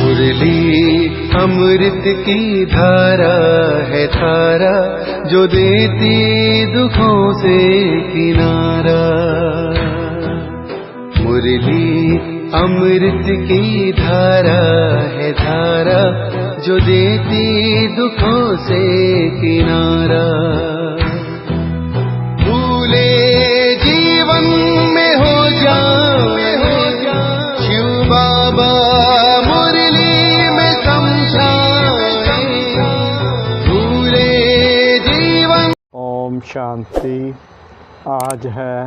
मुरली अमृत की धारा है धारा, जो देती दुखों से किनारा। मुरली अमृत की धारा है धारा, जो देती दुखों से किनारा। भूले जीवन में हो जाए शिव बाबा मुरली में समझाए, भूले जीवन। ओम शांति। आज है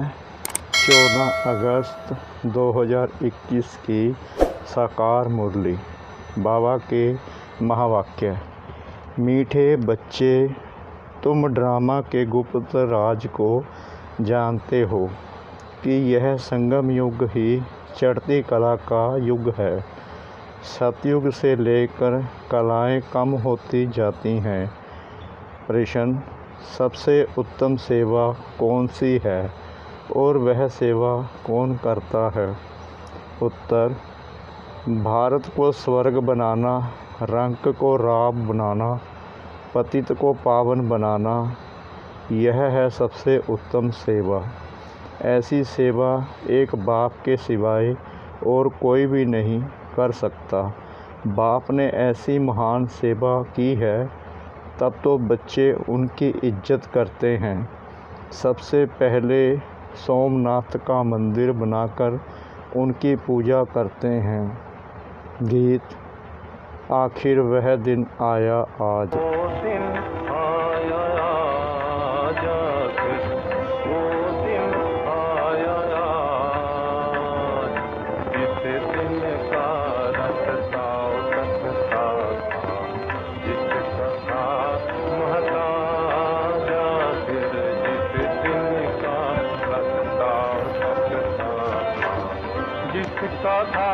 14 अगस्त 2021 की साकार मुरली। बाबा के महावाक्य। मीठे बच्चे, तुम ड्रामा के गुप्त राज को जानते हो कि यह संगम युग ही चढ़ती कला का युग है। सतयुग से लेकर कलाएं कम होती जाती हैं। प्रश्न: सबसे उत्तम सेवा कौन सी है और वह सेवा कौन करता है? उत्तर: भारत को स्वर्ग बनाना, रंक को राब बनाना, पतित को पावन बनाना, यह है सबसे उत्तम सेवा। ऐसी सेवा एक बाप के सिवाय और कोई भी नहीं कर सकता। बाप ने ऐसी महान सेवा की है, तब तो बच्चे उनकी इज्जत करते हैं। सबसे पहले सोमनाथ का मंदिर बनाकर उनकी पूजा करते हैं। गीत। आखिर वह दिन आया आज। वो दिन आया आज, वो दिन आया आज, जिस दिन का रखता था, जिसका महताज आखिर, जिस दिन का रखता था, जिसका था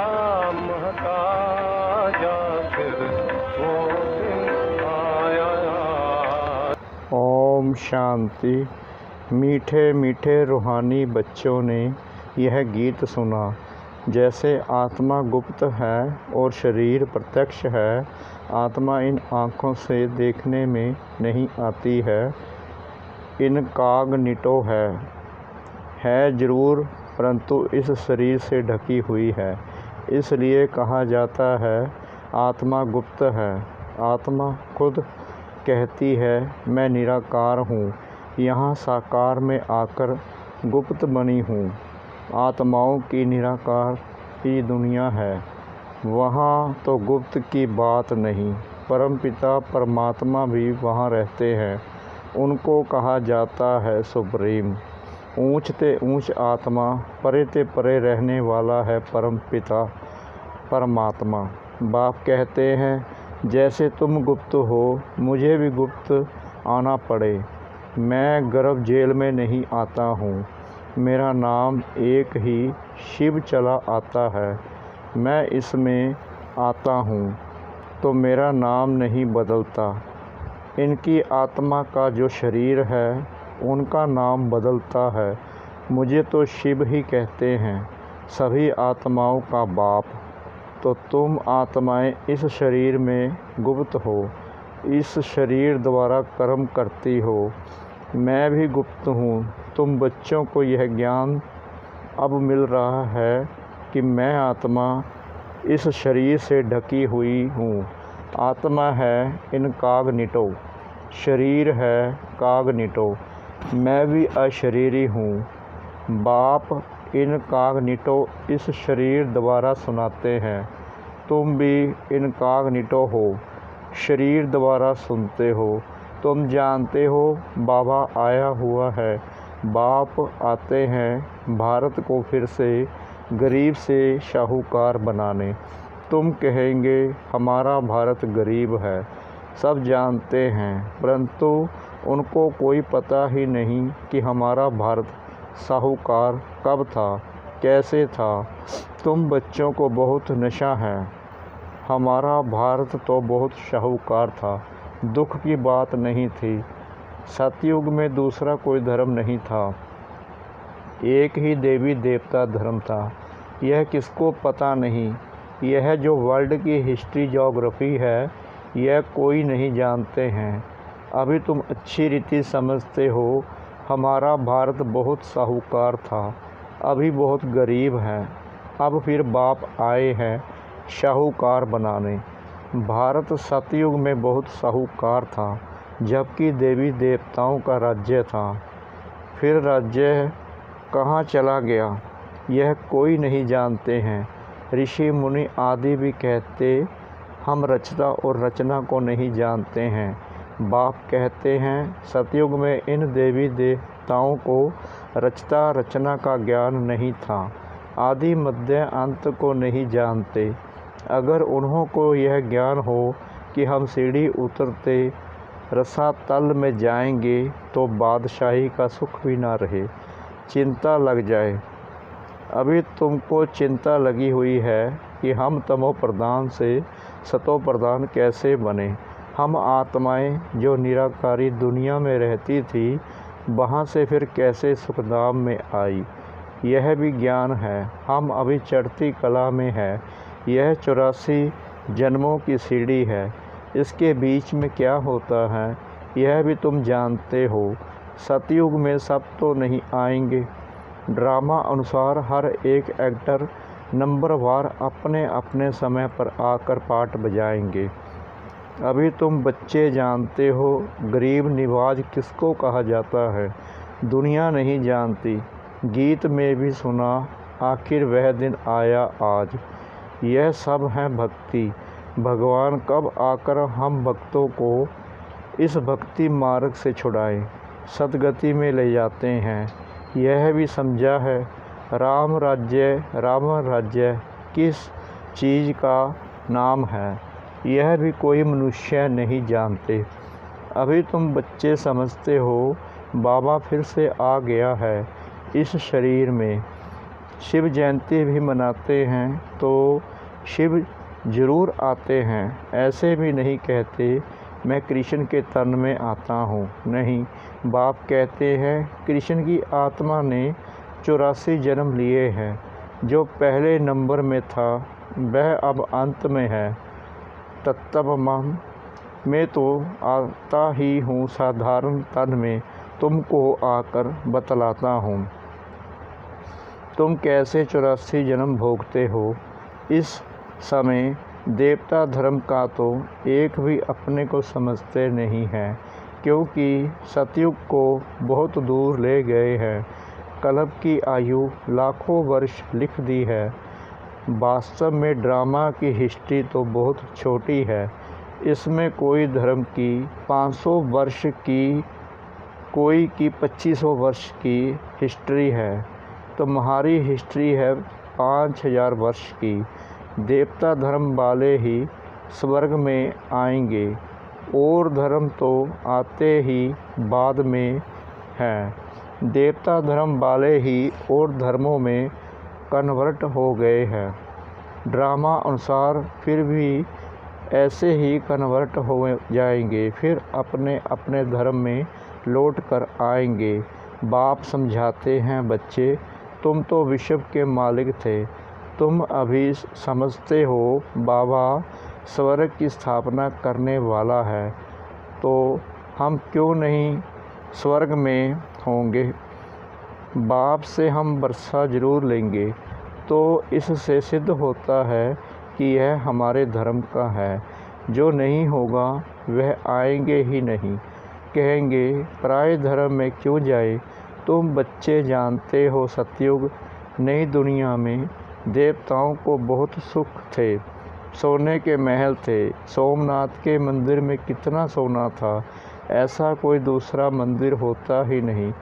महताज आखिर, वो दिन आया। ओम शांति। मीठे मीठे रूहानी बच्चों ने यह गीत सुना। जैसे आत्मा गुप्त है और शरीर प्रत्यक्ष है। आत्मा इन आँखों से देखने में नहीं आती है, इनकॉग्निटो है जरूर, परंतु इस शरीर से ढकी हुई है। इसलिए कहा जाता है आत्मा गुप्त है। आत्मा खुद कहती है मैं निराकार हूँ, यहाँ साकार में आकर गुप्त बनी हूँ। आत्माओं की निराकार की दुनिया है, वहाँ तो गुप्त की बात नहीं। परमपिता परमात्मा भी वहाँ रहते हैं, उनको कहा जाता है सुप्रीम। ऊँच ते ऊँच आत्मा, परे ते परे रहने वाला है परमपिता परमात्मा। बाप कहते हैं जैसे तुम गुप्त हो, मुझे भी गुप्त आना पड़े। मैं गर्भ जेल में नहीं आता हूँ, मेरा नाम एक ही शिव चला आता है। मैं इसमें आता हूँ तो मेरा नाम नहीं बदलता। इनकी आत्मा का जो शरीर है उनका नाम बदलता है। मुझे तो शिव ही कहते हैं, सभी आत्माओं का बाप। तो तुम आत्माएं इस शरीर में गुप्त हो, इस शरीर द्वारा कर्म करती हो। मैं भी गुप्त हूँ। तुम बच्चों को यह ज्ञान अब मिल रहा है कि मैं आत्मा इस शरीर से ढकी हुई हूँ। आत्मा है इनकॉग्निटो, शरीर है कॉग्निटो। मैं भी अशरीरी हूँ। बाप इनकॉग्निटो इस शरीर द्वारा सुनाते हैं। तुम भी इनकॉग्निटो हो, शरीर द्वारा सुनते हो। तुम जानते हो बाबा आया हुआ है। बाप आते हैं भारत को फिर से गरीब से शाहूकार बनाने। तुम कहेंगे हमारा भारत गरीब है, सब जानते हैं, परंतु उनको कोई पता ही नहीं कि हमारा भारत साहूकार कब था, कैसे था। तुम बच्चों को बहुत नशा है। हमारा भारत तो बहुत शाहूकार था, दुख की बात नहीं थी। सतयुग में दूसरा कोई धर्म नहीं था, एक ही देवी देवता धर्म था। यह किसको पता नहीं। यह जो वर्ल्ड की हिस्ट्री ज्योग्राफी है, यह कोई नहीं जानते हैं। अभी तुम अच्छी रीति समझते हो, हमारा भारत बहुत साहूकार था, अभी बहुत गरीब है। अब फिर बाप आए हैं शाहूकार बनाने। भारत सतयुग में बहुत साहूकार था, जबकि देवी देवताओं का राज्य था। फिर राज्य कहाँ चला गया, यह कोई नहीं जानते हैं। ऋषि मुनि आदि भी कहते हम रचना और रचना को नहीं जानते हैं। बाप कहते हैं सतयुग में इन देवी देवताओं को रचता रचना का ज्ञान नहीं था, आदि मध्य अंत को नहीं जानते। अगर उन्हों को यह ज्ञान हो कि हम सीढ़ी उतरते रसातल में जाएंगे तो बादशाही का सुख भी ना रहे, चिंता लग जाए। अभी तुमको चिंता लगी हुई है कि हम तमो प्रधान से सतो प्रधान कैसे बने। हम आत्माएं जो निराकारी दुनिया में रहती थी, वहाँ से फिर कैसे सुखधाम में आई, यह भी ज्ञान है। हम अभी चढ़ती कला में है। यह 84 जन्मों की सीढ़ी है। इसके बीच में क्या होता है, यह भी तुम जानते हो। सतयुग में सब तो नहीं आएंगे। ड्रामा अनुसार हर एक एक्टर नंबरवार अपने अपने समय पर आकर पाठ बजाएंगे। अभी तुम बच्चे जानते हो गरीब निवाज किसको कहा जाता है, दुनिया नहीं जानती। गीत में भी सुना, आखिर वह दिन आया आज। यह सब है भक्ति। भगवान कब आकर हम भक्तों को इस भक्ति मार्ग से छुड़ाएं, सदगति में ले जाते हैं, यह भी समझा है। राम राज्य किस चीज़ का नाम है, यह भी कोई मनुष्य नहीं जानते। अभी तुम बच्चे समझते हो बाबा फिर से आ गया है इस शरीर में। शिव जयंती भी मनाते हैं तो शिव जरूर आते हैं। ऐसे भी नहीं कहते मैं कृष्ण के तन में आता हूँ, नहीं। बाप कहते हैं कृष्ण की आत्मा ने 84 जन्म लिए हैं। जो पहले नंबर में था वह अब अंत में है। तत्वमम मैं तो आता ही हूँ साधारण तन में, तुमको आकर बतलाता हूँ तुम कैसे 84 जन्म भोगते हो। इस समय देवता धर्म का तो एक भी अपने को समझते नहीं हैं, क्योंकि सतयुग को बहुत दूर ले गए हैं। कल्प की आयु लाखों वर्ष लिख दी है। वास्तव में ड्रामा की हिस्ट्री तो बहुत छोटी है। इसमें कोई धर्म की 500 वर्ष की, कोई की 2500 वर्ष की हिस्ट्री है। तुम्हारी हिस्ट्री है 5000 वर्ष की। देवता धर्म वाले ही स्वर्ग में आएंगे, और धर्म तो आते ही बाद में हैं। देवता धर्म वाले ही और धर्मों में कन्वर्ट हो गए हैं। ड्रामा अनुसार फिर भी ऐसे ही कन्वर्ट हो जाएंगे, फिर अपने अपने धर्म में लौट कर आएंगे। बाप समझाते हैं बच्चे, तुम तो विश्व के मालिक थे, तुम अभी समझते हो बाबा स्वर्ग की स्थापना करने वाला है, तो हम क्यों नहीं स्वर्ग में होंगे। बाप से हम वर्षा जरूर लेंगे। तो इससे सिद्ध होता है कि यह हमारे धर्म का है। जो नहीं होगा वह आएंगे ही नहीं। कहेंगे पराये धर्म में क्यों जाए। तुम बच्चे जानते हो सतयुग नई दुनिया में देवताओं को बहुत सुख थे, सोने के महल थे। सोमनाथ के मंदिर में कितना सोना था, ऐसा कोई दूसरा मंदिर होता ही नहीं।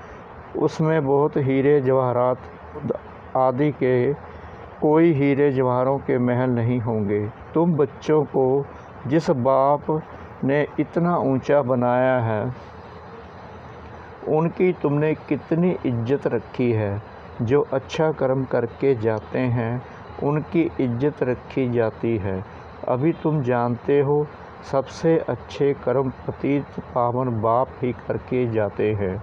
उसमें बहुत हीरे जवाहरात आदि के, कोई हीरे जवाहरों के महल नहीं होंगे। तुम बच्चों को जिस बाप ने इतना ऊंचा बनाया है, उनकी तुमने कितनी इज्जत रखी है। जो अच्छा कर्म करके जाते हैं उनकी इज्जत रखी जाती है। अभी तुम जानते हो सबसे अच्छे कर्म पतित पावन बाप ही करके जाते हैं।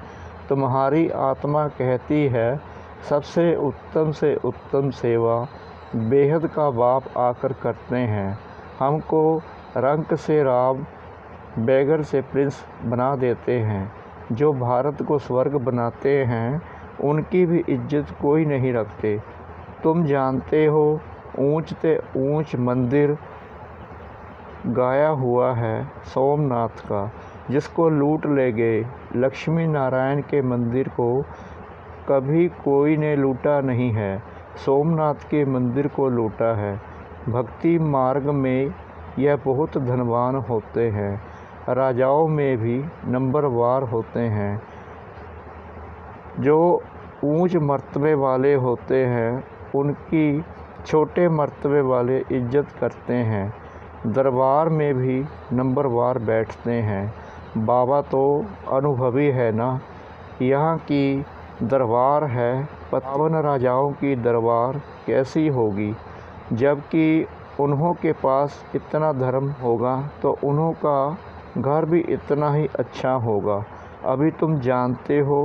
तुम्हारी आत्मा कहती है सबसे उत्तम से उत्तम सेवा बेहद का बाप आकर करते हैं। हमको रंक से राव, बैगर से प्रिंस बना देते हैं। जो भारत को स्वर्ग बनाते हैं उनकी भी इज्जत कोई नहीं रखते। तुम जानते हो ऊंच से ऊंच मंदिर गाया हुआ है सोमनाथ का, जिसको लूट ले गए। लक्ष्मी नारायण के मंदिर को कभी कोई ने लूटा नहीं है, सोमनाथ के मंदिर को लूटा है। भक्ति मार्ग में यह बहुत धनवान होते हैं, राजाओं में भी नंबरवार होते हैं। जो ऊंच मर्तबे वाले होते हैं उनकी छोटे मर्तबे वाले इज्जत करते हैं, दरबार में भी नंबरवार बैठते हैं। बाबा तो अनुभवी है ना, यहाँ की दरबार है, पावन राजाओं की दरबार कैसी होगी। जबकि उन्हों के पास इतना धर्म होगा तो उन्हों का घर भी इतना ही अच्छा होगा। अभी तुम जानते हो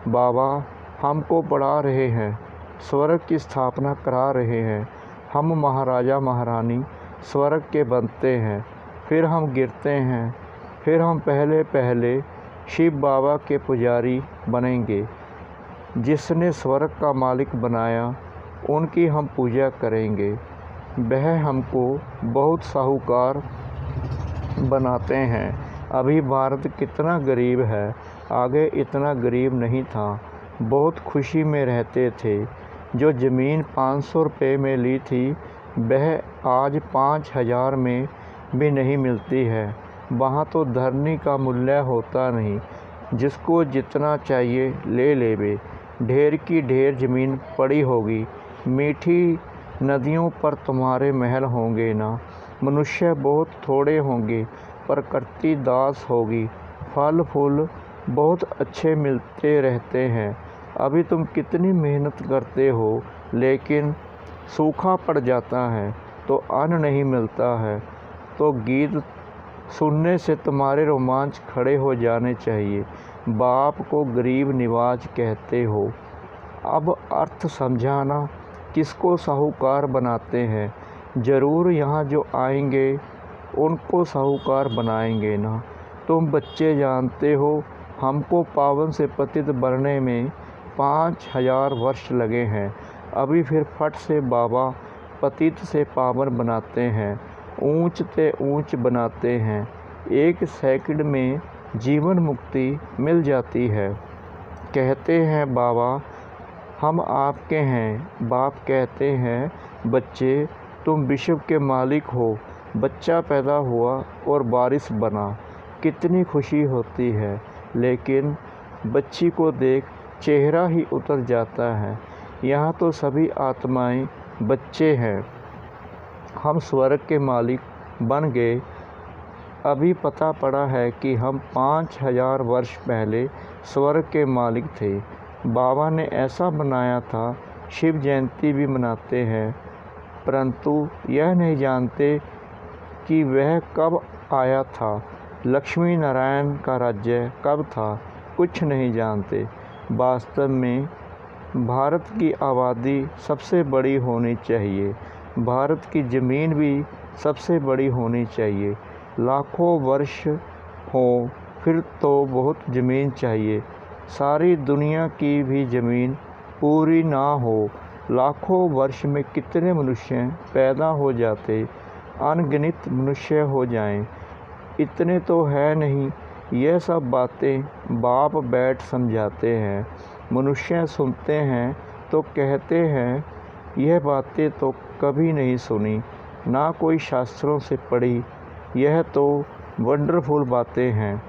बाबा हमको पढ़ा रहे हैं, स्वर्ग की स्थापना करा रहे हैं। हम महाराजा महारानी स्वर्ग के बनते हैं, फिर हम गिरते हैं, फिर हम पहले पहले शिव बाबा के पुजारी बनेंगे। जिसने स्वर्ग का मालिक बनाया उनकी हम पूजा करेंगे। वह हमको बहुत साहूकार बनाते हैं। अभी भारत कितना गरीब है, आगे इतना गरीब नहीं था, बहुत खुशी में रहते थे। जो ज़मीन 500 रुपये में ली थी वह आज 5000 में भी नहीं मिलती है। वहाँ तो धरनी का मूल्य होता नहीं, जिसको जितना चाहिए ले लेवे। ढेर की ढेर ज़मीन पड़ी होगी, मीठी नदियों पर तुम्हारे महल होंगे ना। मनुष्य बहुत थोड़े होंगे, प्रकृति दास होगी। फल फूल बहुत अच्छे मिलते रहते हैं। अभी तुम कितनी मेहनत करते हो लेकिन सूखा पड़ जाता है तो अन्न नहीं मिलता है। तो गीत सुनने से तुम्हारे रोमांच खड़े हो जाने चाहिए। बाप को गरीब निवाज कहते हो। अब अर्थ समझाना, किसको साहूकार बनाते हैं। ज़रूर यहाँ जो आएंगे उनको साहूकार बनाएंगे ना। तुम बच्चे जानते हो हमको पावन से पतित बनने में 5000 वर्ष लगे हैं। अभी फिर फट से बाबा पतित से पावन बनाते हैं, ऊंच से ऊंच बनाते हैं। 1 सेकंड में जीवन मुक्ति मिल जाती है। कहते हैं बाबा हम आपके हैं। बाप कहते हैं बच्चे तुम विश्व के मालिक हो। बच्चा पैदा हुआ और बारिश बना, कितनी खुशी होती है, लेकिन बच्ची को देख चेहरा ही उतर जाता है। यहाँ तो सभी आत्माएं बच्चे हैं। हम स्वर्ग के मालिक बन गए। अभी पता पड़ा है कि हम 5000 वर्ष पहले स्वर्ग के मालिक थे। बाबा ने ऐसा बनाया था। शिव जयंती भी मनाते हैं, परंतु यह नहीं जानते कि वह कब आया था। लक्ष्मी नारायण का राज्य कब था, कुछ नहीं जानते। वास्तव में भारत की आबादी सबसे बड़ी होनी चाहिए, भारत की ज़मीन भी सबसे बड़ी होनी चाहिए। लाखों वर्ष हो फिर तो बहुत ज़मीन चाहिए। सारी दुनिया की भी ज़मीन पूरी ना हो, लाखों वर्ष में कितने मनुष्य पैदा हो जाते, अनगिनत मनुष्य हो जाएं। इतने तो है नहीं। यह सब बातें बाप बैठ समझाते हैं। मनुष्य सुनते हैं तो कहते हैं यह बातें तो कभी नहीं सुनी, ना कोई शास्त्रों से पढ़ी, यह तो वंडरफुल बातें हैं।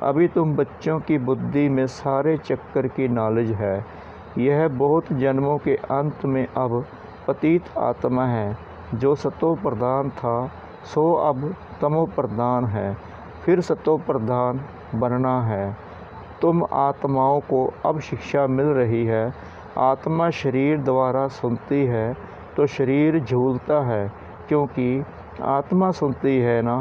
अभी तुम बच्चों की बुद्धि में सारे चक्कर की नॉलेज है। यह बहुत जन्मों के अंत में अब पतित आत्मा है। जो सतो प्रधान था सो अब तमो प्रधान है, फिर सतो प्रधान बनना है। तुम आत्माओं को अब शिक्षा मिल रही है। आत्मा शरीर द्वारा सुनती है तो शरीर झूलता है, क्योंकि आत्मा सुनती है ना।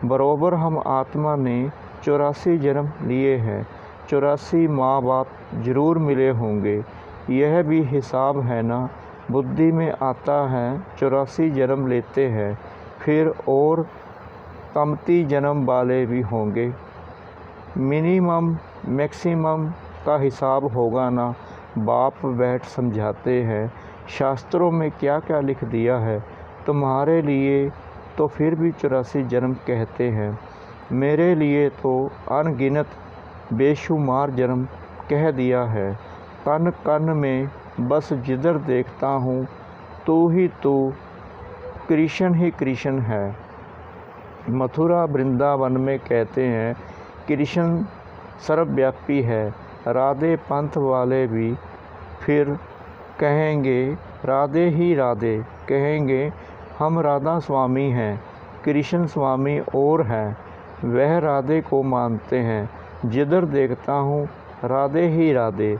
बरोबर हम आत्मा ने 84 जन्म लिए हैं, 84 माँ बाप जरूर मिले होंगे। यह भी हिसाब है ना। बुद्धि में आता है 84 जन्म लेते हैं, फिर और कमती जन्म वाले भी होंगे। मिनिमम मैक्सिमम का हिसाब होगा ना। बाप बैठ समझाते हैं, शास्त्रों में क्या क्या लिख दिया है तुम्हारे लिए, तो फिर भी 84 जन्म कहते हैं। मेरे लिए तो अनगिनत बेशुमार जन्म कह दिया है। कण कण में बस जिधर देखता हूँ तू ही तू, कृष्ण ही कृष्ण है। मथुरा वृंदावन में कहते हैं कृष्ण सर्वव्यापी है। राधे पंथ वाले भी फिर कहेंगे राधे ही राधे, कहेंगे हम राधा स्वामी हैं, कृष्ण स्वामी और हैं, वह राधे को मानते हैं। जिधर देखता हूँ राधे ही राधे,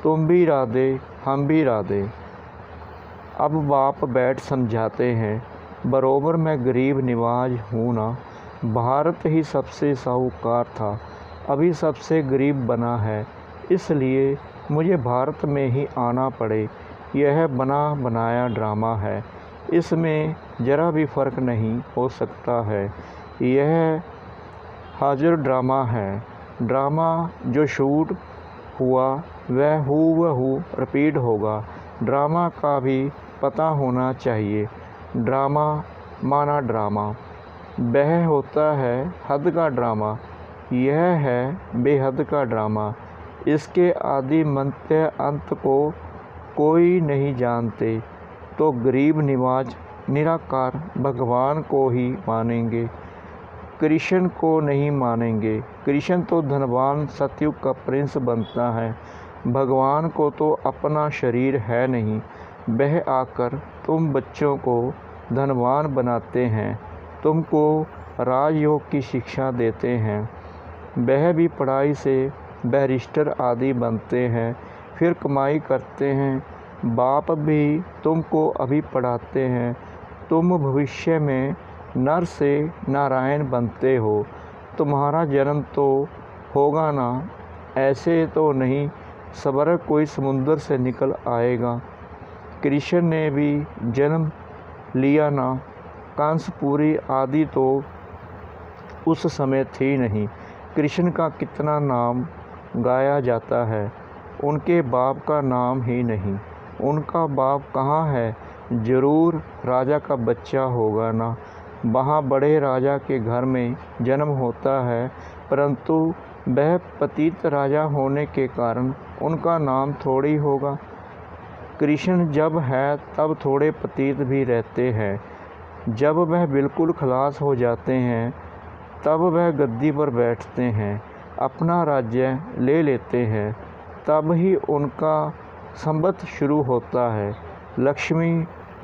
तुम भी राधे हम भी राधे। अब बाप बैठ समझाते हैं, बरोबर मैं गरीब निवाज हूँ ना। भारत ही सबसे साहूकार था, अभी सबसे गरीब बना है, इसलिए मुझे भारत में ही आना पड़े। यह बना बनाया ड्रामा है, इसमें ज़रा भी फ़र्क नहीं हो सकता है। यह हाजिर ड्रामा है। ड्रामा जो शूट हुआ वह हूबहू रिपीट होगा। ड्रामा का भी पता होना चाहिए। ड्रामा माना ड्रामा, वह होता है हद का ड्रामा, यह है बेहद का ड्रामा। इसके आदि मध्य अंत को कोई नहीं जानते, तो गरीब निवाज निराकार भगवान को ही मानेंगे, कृष्ण को नहीं मानेंगे। कृष्ण तो धनवान सतयुग का प्रिंस बनता है, भगवान को तो अपना शरीर है नहीं। वह आकर तुम बच्चों को धनवान बनाते हैं, तुमको राजयोग की शिक्षा देते हैं। वह भी पढ़ाई से बैरिस्टर आदि बनते हैं, फिर कमाई करते हैं। बाप भी तुमको अभी पढ़ाते हैं, तुम भविष्य में नर से नारायण बनते हो। तुम्हारा जन्म तो होगा ना, ऐसे तो नहीं सबर कोई समुंदर से निकल आएगा। कृष्ण ने भी जन्म लिया ना, कंसपुरी आदि तो उस समय थी नहीं। कृष्ण का कितना नाम गाया जाता है, उनके बाप का नाम ही नहीं। उनका बाप कहाँ है? ज़रूर राजा का बच्चा होगा ना। वहाँ बड़े राजा के घर में जन्म होता है, परंतु वह पतित राजा होने के कारण उनका नाम थोड़ी होगा। कृष्ण जब है तब थोड़े पतित भी रहते हैं, जब वह बिल्कुल खलास हो जाते हैं तब वह गद्दी पर बैठते हैं, अपना राज्य ले लेते हैं, तब ही उनका संबत शुरू होता है। लक्ष्मी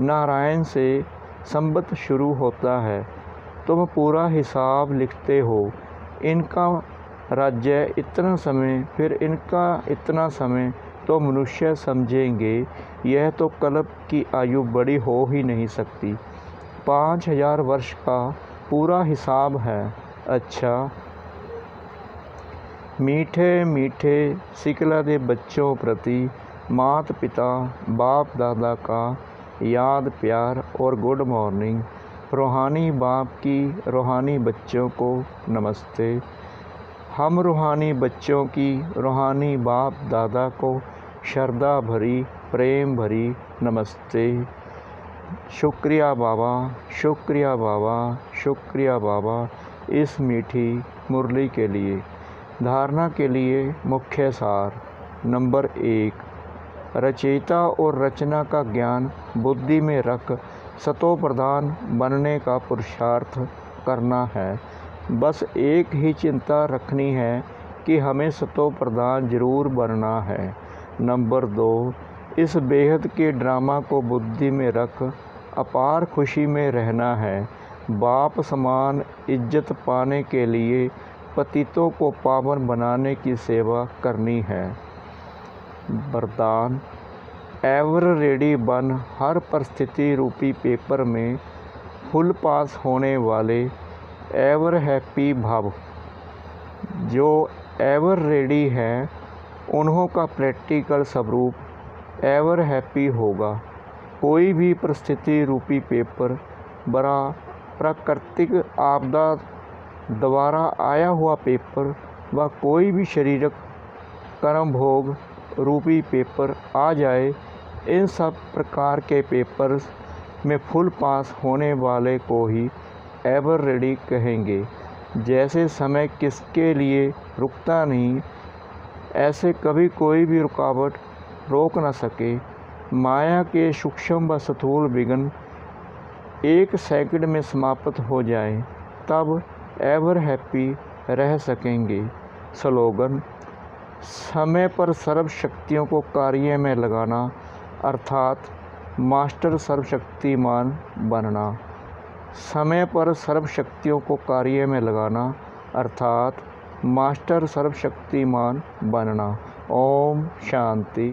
नारायण से संबत शुरू होता है। तुम पूरा हिसाब लिखते हो, इनका राज्य इतना समय, फिर इनका इतना समय, तो मनुष्य समझेंगे यह तो कल्प की आयु बड़ी हो ही नहीं सकती। 5000 वर्ष का पूरा हिसाब है। अच्छा, मीठे मीठे सिकला दे बच्चों प्रति माता पिता बाप दादा का याद प्यार और गुड मॉर्निंग। रूहानी बाप की रूहानी बच्चों को नमस्ते। हम रूहानी बच्चों की रूहानी बाप दादा को श्रद्धा भरी प्रेम भरी नमस्ते। शुक्रिया बाबा, शुक्रिया बाबा, शुक्रिया बाबा इस मीठी मुरली के लिए। धारणा के लिए मुख्य सार। नंबर 1, रचयिता और रचना का ज्ञान बुद्धि में रख सतो प्रधान बनने का पुरुषार्थ करना है। बस एक ही चिंता रखनी है कि हमें सतो प्रधान जरूर बनना है। नंबर 2, इस बेहद के ड्रामा को बुद्धि में रख अपार खुशी में रहना है। बाप समान इज्जत पाने के लिए पतितों को पावन बनाने की सेवा करनी है। वरदान, एवर रेडी बन हर परिस्थिति रूपी पेपर में फुल पास होने वाले एवर हैप्पी भव। जो एवर रेडी है उन्हों का प्रैक्टिकल स्वरूप एवर हैप्पी होगा। कोई भी परिस्थिति रूपी पेपर बड़ा प्राकृतिक आपदा द्वारा आया हुआ पेपर व कोई भी शारीरिक कर्म भोग रूपी पेपर आ जाए, इन सब प्रकार के पेपर्स में फुल पास होने वाले को ही एवर रेडी कहेंगे। जैसे समय किसके लिए रुकता नहीं, ऐसे कभी कोई भी रुकावट रोक न सके। माया के सूक्ष्म व स्थूल विघ्न 1 सेकंड में समाप्त हो जाए, तब एवर हैप्पी रह सकेंगे। स्लोगन: समय पर सर्व शक्तियों को कार्य में लगाना अर्थात मास्टर सर्वशक्तिमान बनना। समय पर सर्व शक्तियों को कार्य में लगाना अर्थात मास्टर सर्वशक्तिमान बनना। ओम शांति।